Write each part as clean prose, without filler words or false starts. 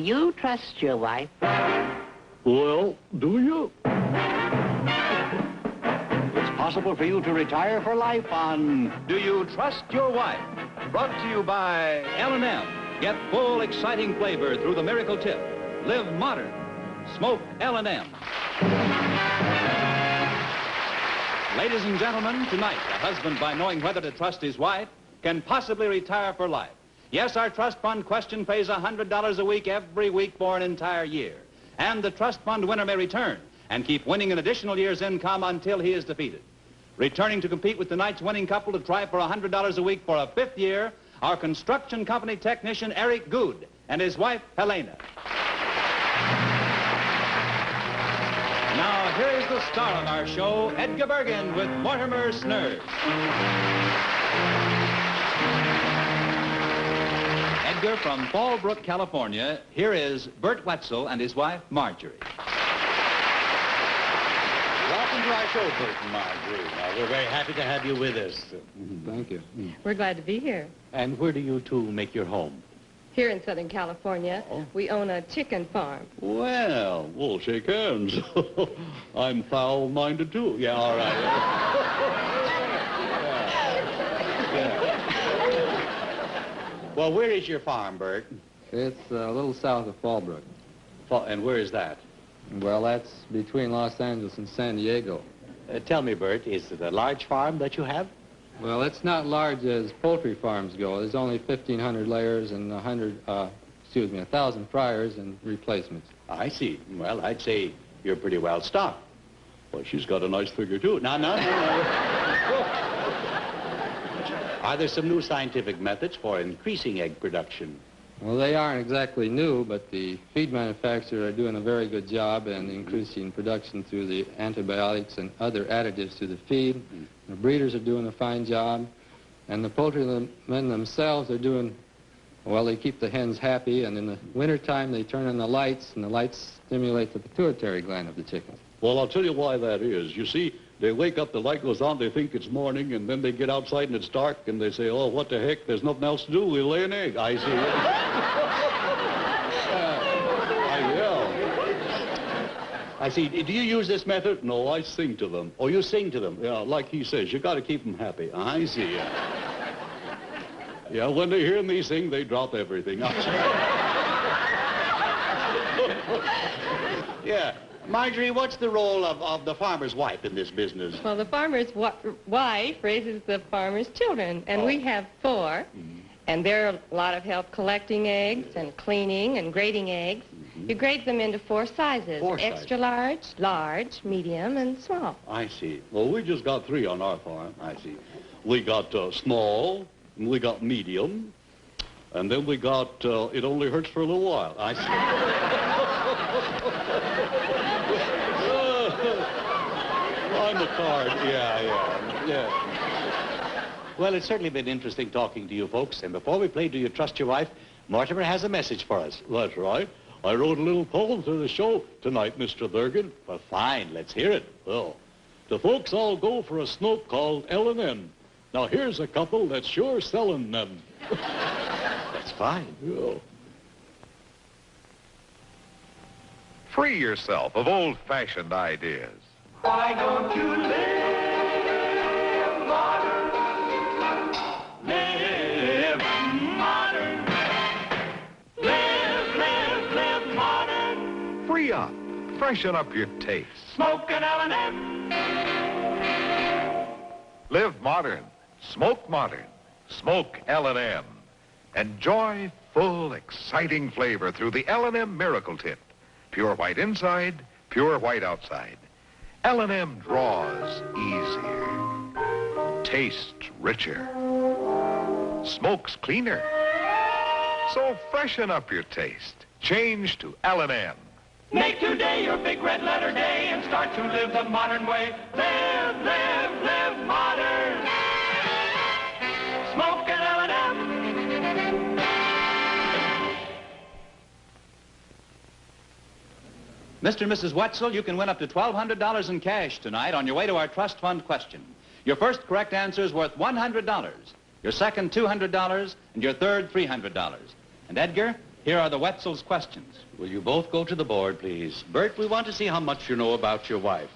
you trust your wife? Well, do you? It's possible for you to retire for life on Do You Trust Your Wife? Brought to you by L&M. Get full, exciting flavor through the Miracle Tip. Live modern. Smoke L&M. Ladies and gentlemen, tonight, a husband, by knowing whether to trust his wife, can possibly retire for life. Yes, our trust fund question pays $100 a week every week for an entire year. And the trust fund winner may return and keep winning an additional year's income until he is defeated. Returning to compete with tonight's winning couple to try for $100 a week for a 5th year, our construction company technician Eric Good and his wife Helena. Now, here is the star of our show, Edgar Bergen with Mortimer Snurrs. Edgar from Fallbrook, California, here is Bert Wetzel and his wife, Marjorie. Welcome to our show, Bert and Marjorie. We're very happy to have you with us. Thank you. We're glad to be here. And where do you two make your home? Here in Southern California, we own a chicken farm. Well, we'll shake hands. I'm foul-minded, too. Yeah, all right. Well, where is your farm, Bert? It's a little south of Fallbrook. And where is that? Well, that's between Los Angeles and San Diego. Tell me, Bert, is it a large farm that you have? Well, it's not large as poultry farms go. There's only 1,500 layers and 1,000 fryers and replacements. I see. Well, I'd say you're pretty well stocked. Well, she's got a nice figure, too. No. Are there some new scientific methods for increasing egg production? Well, they aren't exactly new, but the feed manufacturers are doing a very good job in increasing production through the antibiotics and other additives to the feed. The breeders are doing a fine job, and the poultrymen themselves are doing, well, they keep the hens happy, and in the wintertime they turn on the lights, and the lights stimulate the pituitary gland of the chickens. Well, I'll tell you why that is. You see, they wake up, the light goes on, they think it's morning, and then they get outside and it's dark, and they say, oh, what the heck, there's nothing else to do, we'll lay an egg. I see. I see. Do you use this method? No, I sing to them. Oh, you sing to them? Yeah, like he says, you got to keep them happy. I see. Yeah, when they hear me sing, they drop everything. Yeah. Marjorie, what's the role of the farmer's wife in this business? Well, the farmer's wife raises the farmer's children, and we have 4. And they're a lot of help collecting eggs and cleaning and grading eggs. You grade them into 4 sizes. 4 sizes. Extra large, large, medium, and small. I see. Well, we just got 3 on our farm. I see. We got small, and we got medium, and then we got it only hurts for a little while. I see. I'm a card. Yeah. Well, it's certainly been interesting talking to you folks, and before we play Do You Trust Your Wife, Mortimer has a message for us. That's right. I wrote a little poem to the show tonight, Mr. Bergen. Well, fine. Let's hear it. Well, the folks all go for a smoke called L&M. Now, here's a couple that's sure selling them. That's fine. Yeah. Free yourself of old-fashioned ideas. Why don't you live modern? Live modern. Live modern. Free up. Freshen up your taste. Smoke an L&M. Live modern. Smoke modern. Smoke L&M. Enjoy full, exciting flavor through the L&M Miracle Tip. Pure white inside, pure white outside. L&M draws easier. Tastes richer. Smokes cleaner. So freshen up your taste. Change to L&M. Make today your big red letter day and start to live the modern way. Live, live, live modern. Smoke an L&M. Mr. and Mrs. Wetzel, you can win up to $1,200 in cash tonight on your way to our trust fund question. Your first correct answer is worth $100. Your second, $200, and your third, $300. And Edgar, Here are the Wetzels questions. Will you both go to the board, please? Bert, we want to see how much you know about your wife.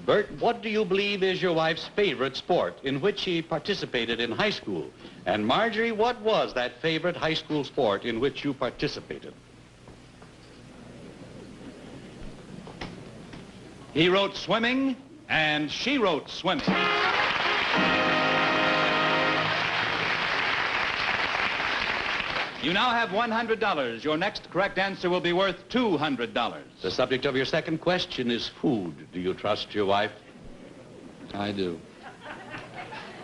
Bert, what do you believe is your wife's favorite sport in which she participated in high school? And Marjorie, what was that favorite high school sport in which you participated? He wrote swimming, and she wrote swimming. You now have $100. Your next correct answer will be worth $200. The subject of your second question is food. Do you trust your wife? I do.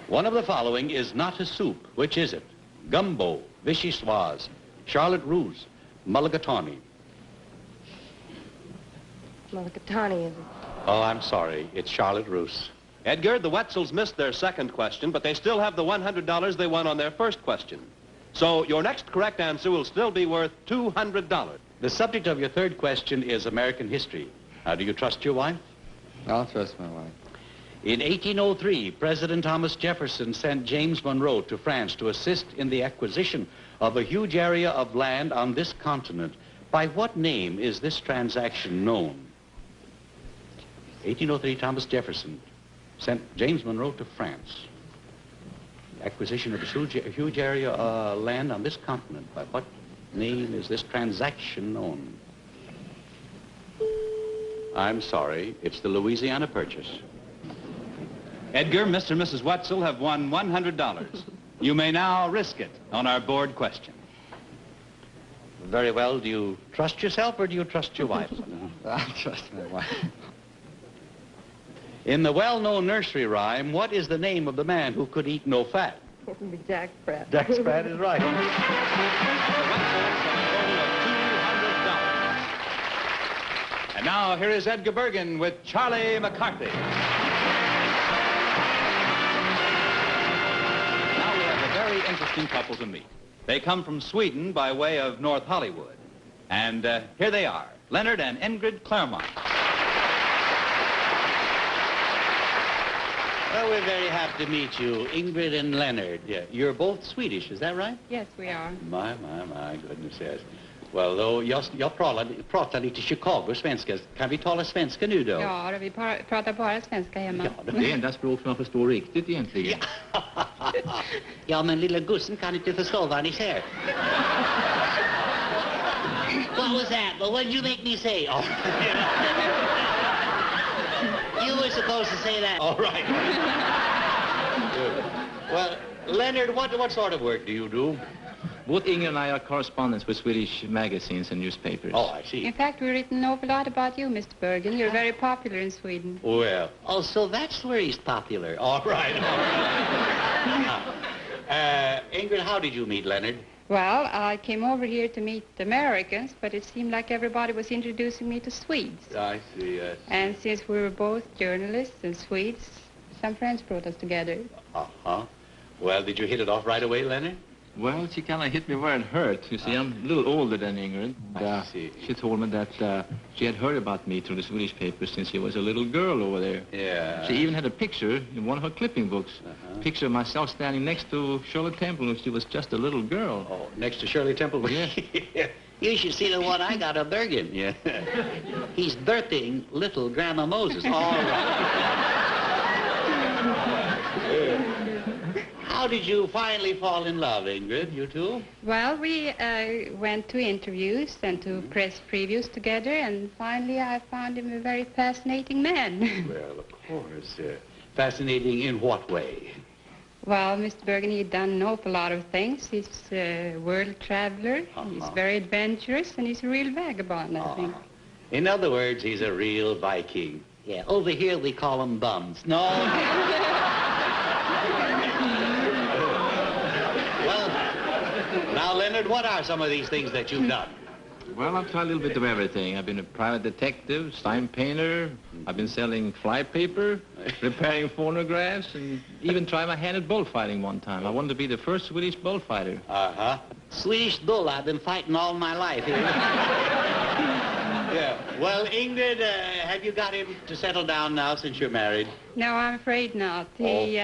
One of the following is not a soup. Which is it? Gumbo, vichyssoise, Charlotte Russe, mulligatawny. Mulligatawny is it? Oh, I'm sorry. It's Charlotte Russe. Edgar, the Wetzels missed their second question, but they still have the $100 they won on their first question. So your next correct answer will still be worth $200. The subject of your third question is American history. How do you trust your wife? I'll trust my wife. In 1803, President Thomas Jefferson sent James Monroe to France to assist in the acquisition of a huge area of land on this continent. By what name is this transaction known? 1803, Thomas Jefferson sent James Monroe to France. Acquisition of a huge area of land on this continent. By what name is this transaction known? I'm sorry, it's the Louisiana Purchase. Edgar, Mr. and Mrs. Wetzel have won $100. You may now risk it on our board question. Very well. Do you trust yourself or do you trust your wife? I trust my wife. In the well-known nursery rhyme, what is the name of the man who could eat no fat? Jack Pratt. Jack Pratt is right. The Wetzels have a total of $200. And now here is Edgar Bergen with Charlie McCarthy. Now we have a very interesting couple to meet. They come from Sweden by way of North Hollywood. And here they are, Leonard and Ingrid Claremont. Well, we're very happy to meet you, Ingrid and Leonard. Yeah, you're both Swedish, is that right? Yes, we are. My goodness, yes. Well, då, jag pratar lite Chicago-svenska. Kan vi tala svenska nu då? Ja, vi pratar bara svenska hemma. Ja, Det är enda språk man förstår riktigt egentligen. Ja, men lilla gussen kan inte förstå vad ni säger. What was that? Well, what did you make me say? Oh. You were supposed to say that. All right. Good. Well, Leonard, what sort of work do you do? Both Inger and I are correspondents with Swedish magazines and newspapers. Oh, I see. In fact, we've written an awful lot about you, Mr. Bergen. You're very popular in Sweden. Well, oh, so that's where he's popular. All right, all right. Ingrid, how did you meet Leonard? Well, I came over here to meet Americans, but it seemed like everybody was introducing me to Swedes. I see, yes. And since we were both journalists and Swedes, some friends brought us together. Uh-huh. Well, did you hit it off right away, Leonard? Well, she kind of hit me where it hurt. You see, I'm a little older than Ingrid. I see. She told me that she had heard about me through the Swedish papers since she was a little girl over there. Yeah. She even had a picture in one of her clipping books. Picture of myself standing next to Shirley Temple when she was just a little girl. Oh, next to Shirley Temple? Yeah. You should see the one I got of Bergen. Yeah. He's birthing little Grandma Moses. All right. How did you finally fall in love, Ingrid, you two? Well, we went to interviews and to press previews together, and finally I found him a very fascinating man. Well, of course. Fascinating in what way? Well, Mr. Bergen, he'd done an awful lot of things. He's a world traveler, he's very adventurous, and he's a real vagabond, I think. In other words, he's a real Viking. Yeah, over here we call them bums. No. Well, now, Leonard, what are some of these things that you've done? Well, I've tried a little bit of everything. I've been a private detective, sign painter. I've been selling fly paper, repairing phonographs, and even tried my hand at bullfighting one time. I wanted to be the first Swedish bullfighter. Uh-huh. Swedish bull, I've been fighting all my life. Yeah. Well, Ingrid, have you got him to settle down now since you're married? No, I'm afraid not. He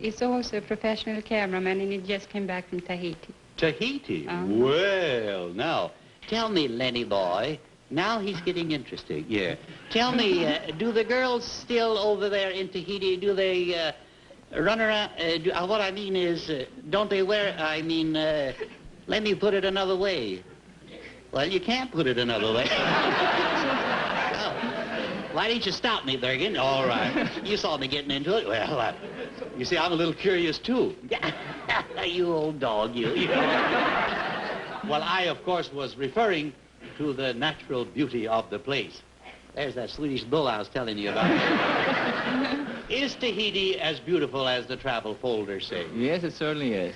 is also a professional cameraman, and he just came back from Tahiti. Tahiti? Well, now, Tell me, Lenny boy, now he's getting interesting, yeah. Tell me, do the girls still over there in Tahiti, do they run around, what I mean is, don't they wear, let me put it another way. Well, you can't put it another way. Why didn't you stop me, Bergen? All right. You saw me getting into it. Well, you see, I'm a little curious, too. You old dog, you. Well, I, of course, was referring to the natural beauty of the place. There's that Swedish bull I was telling you about. Is Tahiti as beautiful as the travel folders say? Yes, it certainly is.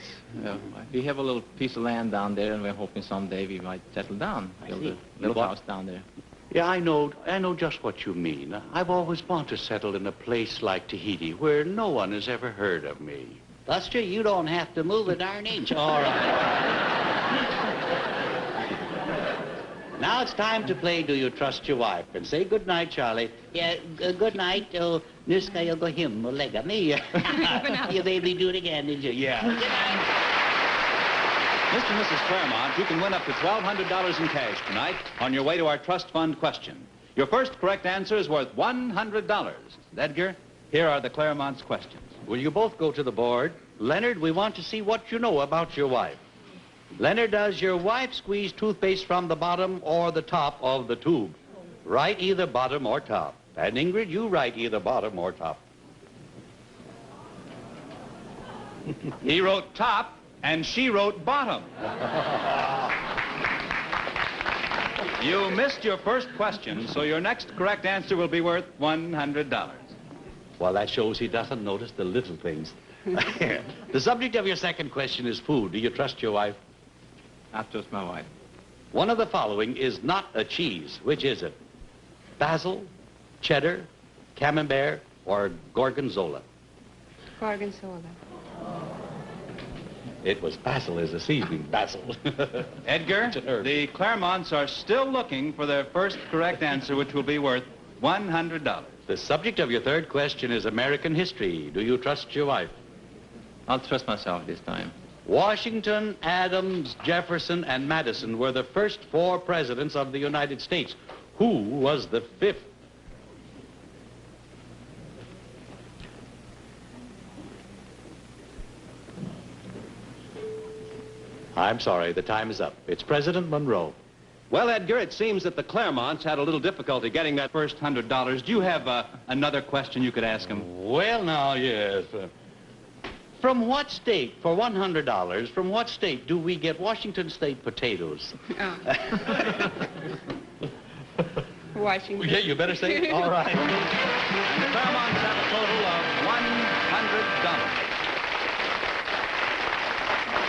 We have a little piece of land down there, and we're hoping someday we might settle down, build a little house down there. Yeah, I know just what you mean. I've always wanted to settle in a place like Tahiti where no one has ever heard of me. Buster, you don't have to move a darn inch. All right. Now it's time to play Do You Trust Your Wife? And say good night, Charlie. Yeah, good night. Niska yo go him, lega me. You made me do it again, didn't you? Yeah. Good night. Mr. and Mrs. Claremont, you can win up to $1,200 in cash tonight on your way to our trust fund question. Your first correct answer is worth $100. Edgar, here are the Claremonts' questions. Will you both go to the board? Leonard, we want to see what you know about your wife. Leonard, does your wife squeeze toothpaste from the bottom or the top of the tube? Write either bottom or top. And Ingrid, you write either bottom or top. He wrote top, and she wrote bottom. You missed your first question, so your next correct answer will be worth $100. Well, that shows he doesn't notice the little things. The subject of your second question is food. Do you trust your wife? I trust my wife. One of the following is not a cheese. Which is it? Basil, cheddar, camembert, or gorgonzola? Gorgonzola. It was basil as a seasoning. Basil. Edgar, the Claremonts are still looking for their first correct answer, which will be worth $100. The subject of your third question is American history. Do you trust your wife? I'll trust myself this time. Washington, Adams, Jefferson, and Madison were the first 4 presidents of the United States. Who was the 5th? I'm sorry, the time is up. It's President Monroe. Well, Edgar, it seems that the Claremonts had a little difficulty getting that first $100. Do you have another question you could ask them? Well, now, yes. From what state, for $100, from what state do we get Washington State potatoes? Washington. Yeah, you better say it. All right. And the Claremonts have a total of $100.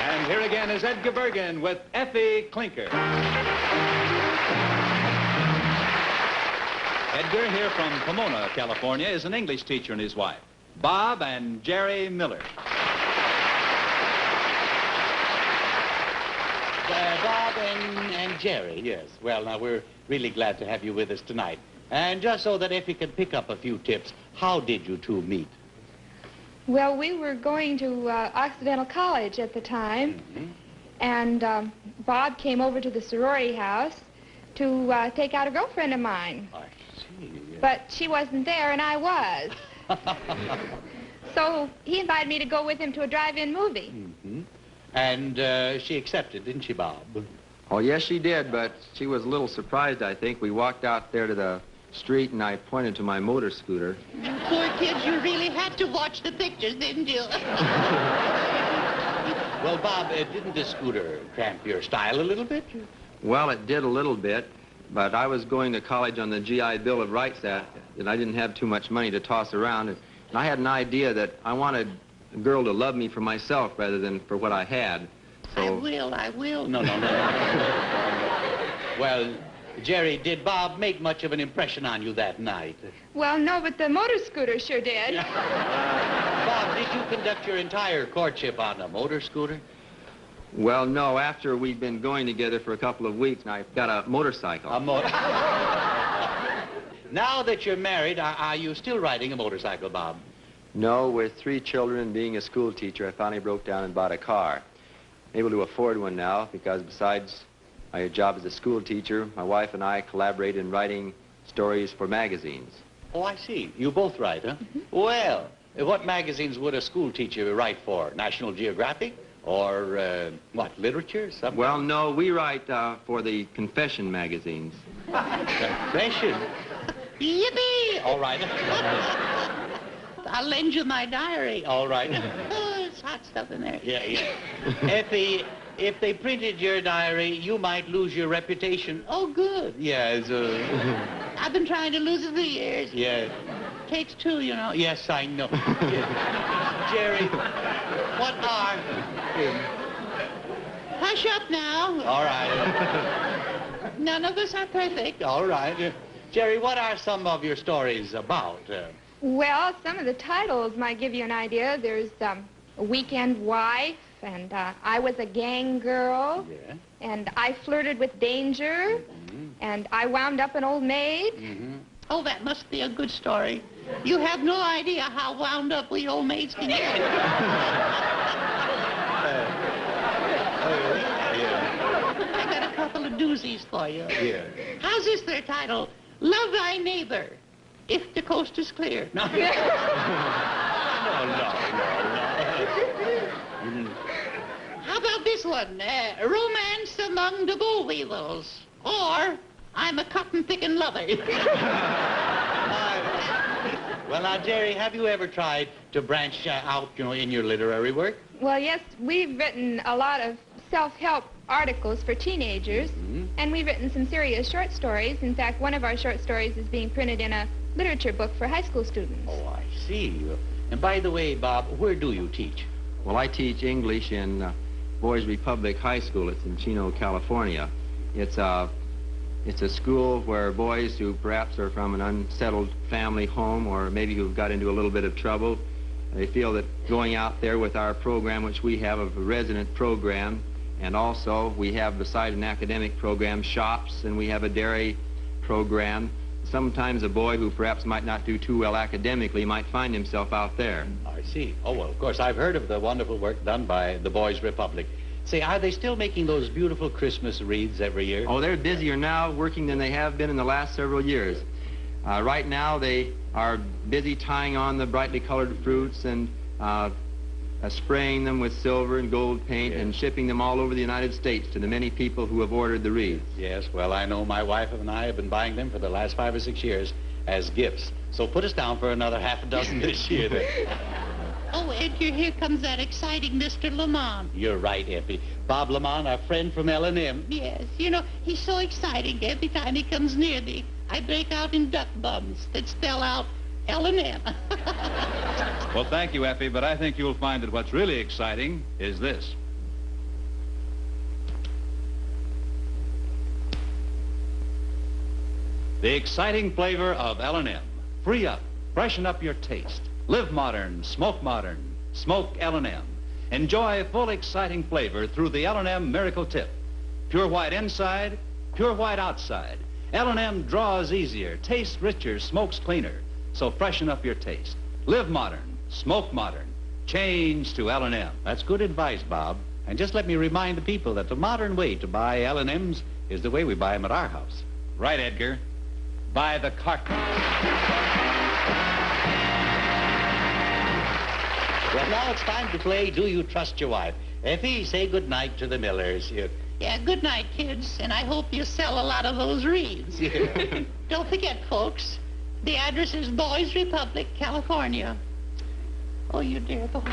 And here again is Edgar Bergen with Effie Clinker. Edgar, here from Pomona, California, is an English teacher and his wife, Bob and Jerry Miller. Bob and Jerry, yes. Well, now, we're really glad to have you with us tonight. And just so that Effie can pick up a few tips, how did you two meet? Well, we were going to Occidental College at the time, and Bob came over to the sorority house to take out a girlfriend of mine. I see. But she wasn't there, and I was. So he invited me to go with him to a drive-in movie. And she accepted, didn't she, Bob? Oh, yes, she did, but she was a little surprised, I think. We walked out there to the street, and I pointed to my motor scooter. Poor kids, you really had to watch the pictures, didn't you? Well, Bob, didn't the scooter cramp your style a little bit? Well, it did a little bit, but I was going to college on the GI Bill of Rights Act, and I didn't have too much money to toss around. And I had an idea that I wanted a girl to love me for myself rather than for what I had. So... I will. No. Well, Jerry, did Bob make much of an impression on you that night? Well, no, but the motor scooter sure did. Bob, did you conduct your entire courtship on a motor scooter? Well, no. After we'd been going together for a couple of weeks, I got a motorcycle. Now that you're married, are you still riding a motorcycle, Bob? No, with 3 children and being a school teacher, I finally broke down and bought a car. I'm able to afford one now because besides my job as a school teacher. My wife and I collaborate in writing stories for magazines. Oh, I see. You both write, huh? Well, what magazines would a school teacher write for? National Geographic? Or, what, literature? Something? Well, no, we write for the confession magazines. Confession? Yippee! All right. I'll lend you my diary. All right. Oh, it's hot stuff in there. Yeah, yeah. Effie, if they printed your diary, you might lose your reputation. Oh, good. Yes, I've been trying to lose it for years. yeah. Takes two, you know. Yes, I know. Jerry, what are... Hush up now. All right. None of us are perfect. All right. Jerry, what are some of your stories about? Well, some of the titles might give you an idea. There's A Weekend Wife, and I Was a Gang Girl, Yeah. and I Flirted with Danger, and I Wound Up an Old Maid. Oh, that must be a good story. You have no idea how wound up we old maids can get. I got a couple of doozies for you. Yeah. How's this their title? Love Thy Neighbor, if the coast is clear. No. No. How about this one? Romance Among the Boll Weevils. Or I'm a cotton-picking lover. Well, now, Jerry, have you ever tried to branch out, in your literary work? Well, yes, we've written a lot of self-help articles for teenagers, and we've written some serious short stories. In fact, one of our short stories is being printed in a literature book for high school students. Oh, I see. And by the way, Bob, where do you teach? Well, I teach English in Boys Republic High School. It's in Chino, California. It's a school where boys who perhaps are from an unsettled family home or maybe who've got into a little bit of trouble, they feel that going out there with our program, which we have a resident program, and also we have, beside an academic program, shops, and we have a dairy program. Sometimes a boy who perhaps might not do too well academically might find himself out there. I see. Oh, well, of course, I've heard of the wonderful work done by the Boys Republic. Say, are they still making those beautiful Christmas wreaths every year? Oh, they're busier now working than they have been in the last several years. Right now, they are busy tying on the brightly colored fruits and spraying them with silver and gold paint and shipping them all over the United States to the many people who have ordered the wreaths. Yes, well, I know my wife and I have been buying them for the last 5 or 6 years as gifts. So put us down for another half a dozen this year, then. Oh, Edgar, here comes that exciting Mr. Lamont. You're right, Effie. Bob Lamont, our friend from L&M. Yes, he's so exciting every time he comes near me. I break out in duck bums that spell out L&M. Well, thank you, Effie, but I think you'll find that what's really exciting is this. The exciting flavor of L&M. Free up, freshen up your taste. Live modern, smoke L&M. Enjoy full, exciting flavor through the L&M Miracle Tip. Pure white inside, pure white outside. L&M draws easier, tastes richer, smokes cleaner. So freshen up your taste. Live modern, smoke modern. Change to L&M. That's good advice, Bob. And just let me remind the people that the modern way to buy L&Ms is the way we buy them at our house. Right, Edgar. By the carton. Well, now it's time to play Do You Trust Your Wife? Effie, say good night to the Millers. Yeah, good night, kids, and I hope you sell a lot of those wreaths. Don't forget, folks, the address is Boys Republic, California. Oh, you dear boy. Mr.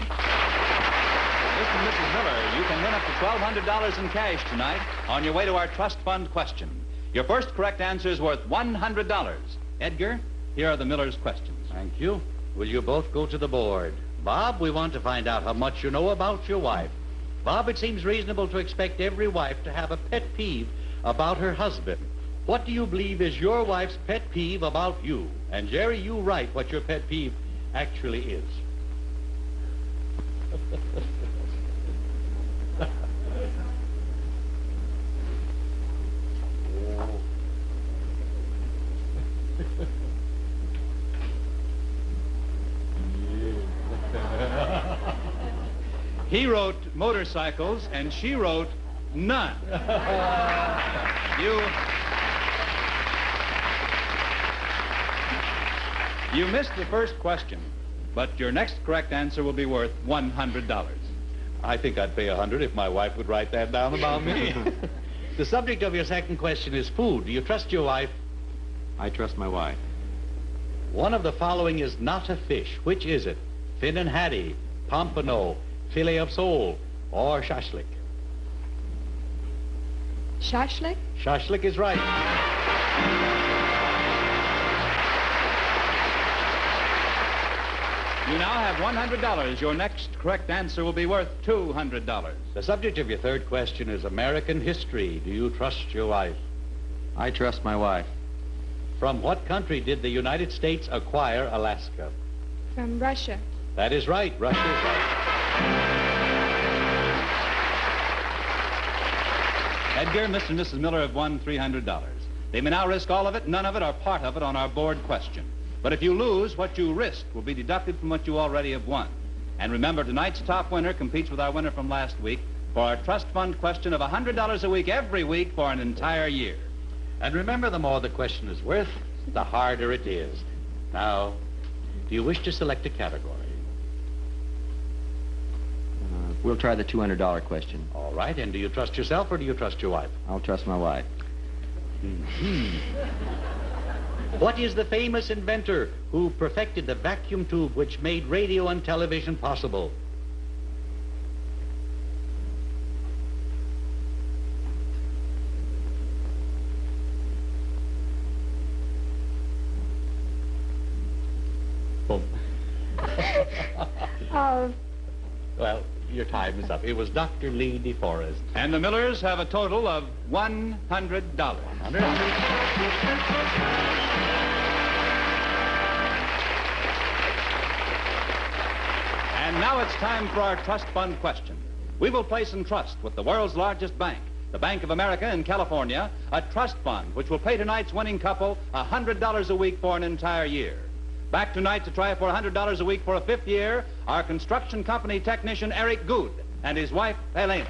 and Mrs. Miller, you can win up to $1,200 in cash tonight on your way to our trust fund question. Your first correct answer is worth $100. Edgar, here are the Miller's questions. Thank you. Will you both go to the board? Bob, we want to find out how much you know about your wife. Bob, it seems reasonable to expect every wife to have a pet peeve about her husband. What do you believe is your wife's pet peeve about you? And Jerry, you write what your pet peeve actually is. He wrote motorcycles, and she wrote None. You missed the first question, but your next correct answer will be worth $100. I think I'd pay $100 if my wife would write that down about me. The subject of your second question is food. Do you trust your wife? I trust my wife. One of the following is not a fish. Which is it? Fin and Haddie, pompano, filet of sole, or shashlik? Shashlik? Shashlik is right. You now have $100. Your next correct answer will be worth $200. The subject of your third question is American history. Do you trust your wife? I trust my wife. From what country did the United States acquire Alaska? From Russia. That is right. Russia is right. Edgar, Mr. and Mrs. Miller have won $300. They may now risk all of it, none of it, or part of it on our board question. But if you lose, what you risked will be deducted from what you already have won. And remember, tonight's top winner competes with our winner from last week for our trust fund question of $100 a week every week for an entire year. And remember, the more the question is worth, the harder it is. Now, do you wish to select a category? We'll try the $200 question. All right. And do you trust yourself or do you trust your wife? I'll trust my wife. What is the famous inventor who perfected the vacuum tube which made radio and television possible? Boom. Well, your time is up. It was Dr. Lee DeForest. And the Millers have a total of $100. And now it's time for our trust fund question. We will place in trust with the world's largest bank, the Bank of America in California, a trust fund which will pay tonight's winning couple $100 a week for an entire year. Back tonight to try for $100 a week for a fifth year, our construction company technician Eric Good and his wife Elena.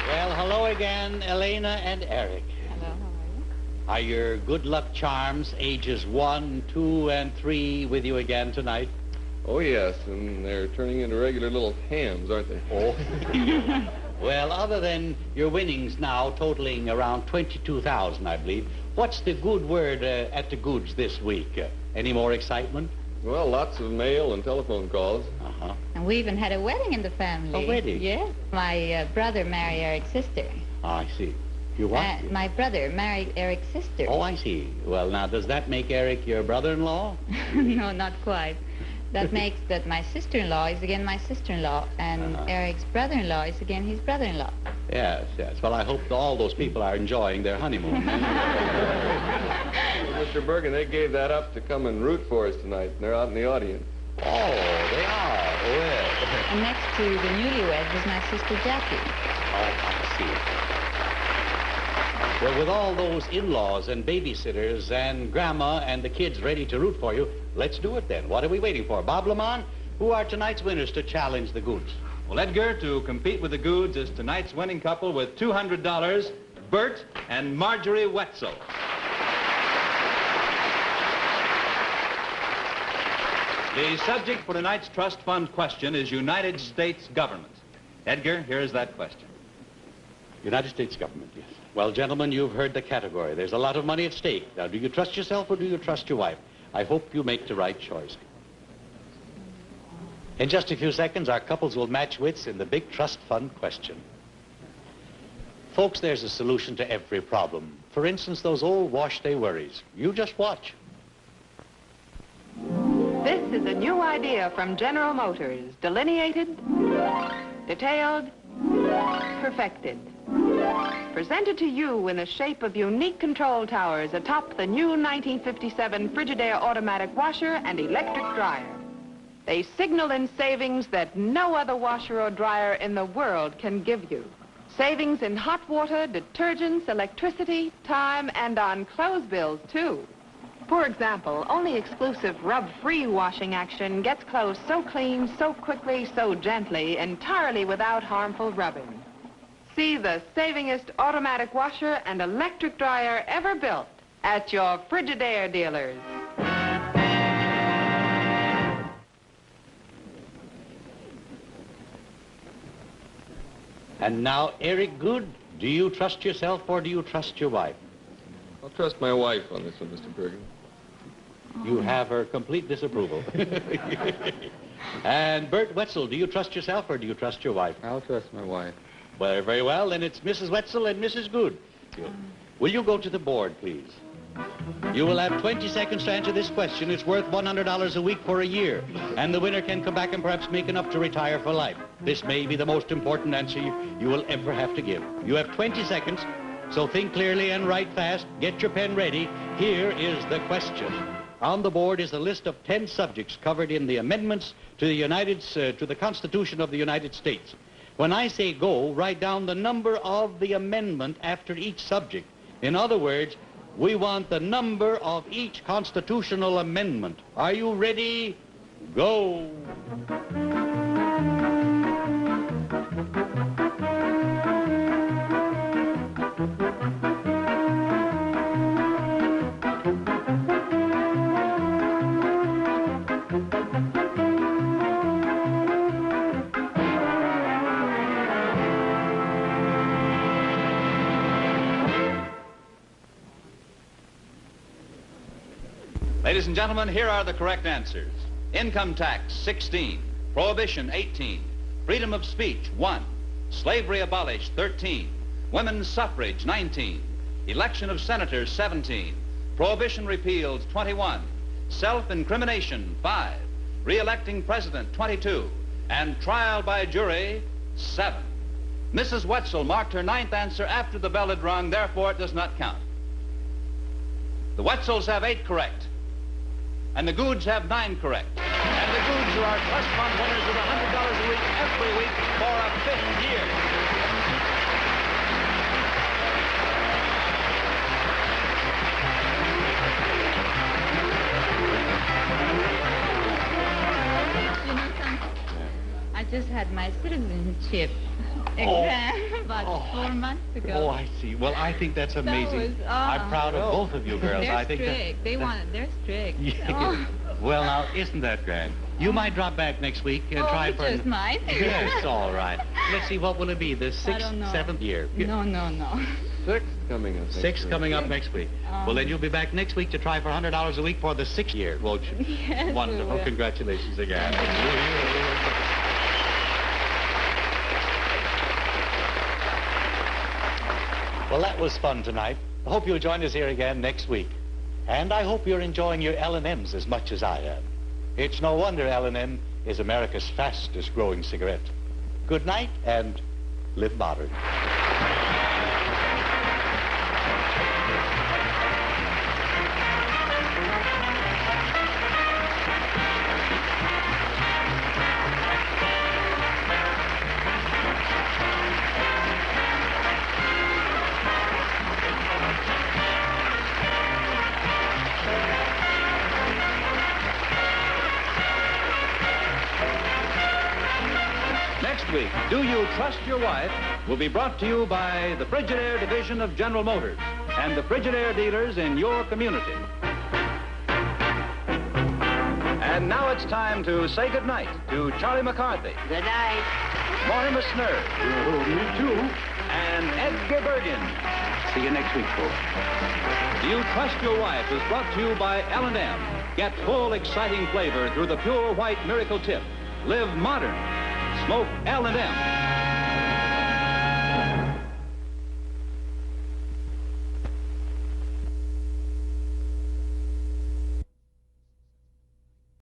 Well, hello again, Elena and Eric. Hello, how are you? Are your good luck charms ages 1, 2, and 3 with you again tonight? Oh, yes, and they're turning into regular little hams, aren't they? Oh. Well, other than your winnings now totaling around 22,000, I believe, what's the good word at the Goods this week? Any more excitement? Well, lots of mail and telephone calls. Uh-huh. And we even had a wedding in the family. A wedding? Yeah. My brother married Eric's sister. Oh, I see. You what? My brother married Eric's sister. Oh, I see. Well, now, does that make Eric your brother-in-law? No, not quite. That makes that my sister-in-law is again my sister-in-law, and Eric's brother-in-law is again his brother-in-law. Yes, yes. Well, I hope all those people are enjoying their honeymoon. Well, Mr. Bergen, they gave that up to come and root for us tonight, and they're out in the audience. Oh, they are. Well. And next to the newlyweds is my sister Jackie. Oh, I see. Well, with all those in-laws and babysitters and grandma and the kids ready to root for you, let's do it then. What are we waiting for? Bob Lamont, who are tonight's winners to challenge the Goods? Well, Edgar, to compete with the Goods is tonight's winning couple with $200, Bert and Marjorie Wetzel. The subject for tonight's trust fund question is United States government. Edgar, here's that question. United States government, yes. Well, gentlemen, you've heard the category. There's a lot of money at stake. Now, do you trust yourself or do you trust your wife? I hope you make the right choice. In just a few seconds, our couples will match wits in the big trust fund question. Folks, there's a solution to every problem. For instance, those old wash-day worries. You just watch. This is a new idea from General Motors. Delineated, detailed, perfected. Presented to you in the shape of unique control towers atop the new 1957 Frigidaire automatic washer and electric dryer. They signal in savings that no other washer or dryer in the world can give you. Savings in hot water, detergents, electricity, time, and on clothes bills, too. For example, only exclusive rub-free washing action gets clothes so clean, so quickly, so gently, entirely without harmful rubbing. See the savingest automatic washer and electric dryer ever built at your Frigidaire dealers. And now, Eric Good, do you trust yourself or do you trust your wife? I'll trust my wife on this one, Mr. Bergen. You have her complete disapproval. And Bert Wetzel, do you trust yourself or do you trust your wife? I'll trust my wife. Well, very well. Then it's Mrs. Wetzel and Mrs. Good. Will you go to the board, please? You will have 20 seconds to answer this question. It's worth $100 a week for a year. And the winner can come back and perhaps make enough to retire for life. This may be the most important answer you will ever have to give. You have 20 seconds, so think clearly and write fast. Get your pen ready. Here is the question. On the board is a list of 10 subjects covered in the amendments to the Constitution of the United States. When I say go, write down the number of the amendment after each subject. In other words, we want the number of each constitutional amendment. Are you ready? Go. Ladies and gentlemen, here are the correct answers. Income tax, 16. Prohibition, 18. Freedom of speech, 1. Slavery abolished, 13. Women's suffrage, 19. Election of senators, 17. Prohibition repealed, 21. Self-incrimination, 5. Re-electing president, 22. And trial by jury, 7. Mrs. Wetzel marked her 9th answer after the bell had rung, therefore it does not count. The Wetzels have 8 correct. And the Goods have 9 correct. And the Goods are our trust fund winners with $100 a week every week for a 5th year. You know something? I just had my citizenship exam about 4 months ago. Oh, I see. Well, I think that's amazing. I'm proud of both of you girls. They're I think strict. They're strict. Yeah. Oh. Well, now, isn't that grand? You might drop back next week and try for... just might. Yes, all right. Let's see, what will it be? The 6th, 7th year? No. 6 coming up. 6 coming up next week. Well, then you'll be back next week to try for $100 a week for the 6th year, won't you? Yes, Wonderful. we will. Congratulations again. Well, that was fun tonight. I hope you'll join us here again next week. And I hope you're enjoying your L&Ms as much as I am. It's no wonder L&M is America's fastest growing cigarette. Good night and live modern. Week, Do You Trust Your Wife will be brought to you by the Frigidaire division of General Motors and the Frigidaire dealers in your community. And now it's time to say goodnight to Charlie McCarthy. Good night. Mortimer Snurr. Me too. And Edgar Bergen. See you next week, folks. Do You Trust Your Wife is brought to you by L&M. Get full, exciting flavor through the pure white miracle tip. Live modern. Smoke L&M.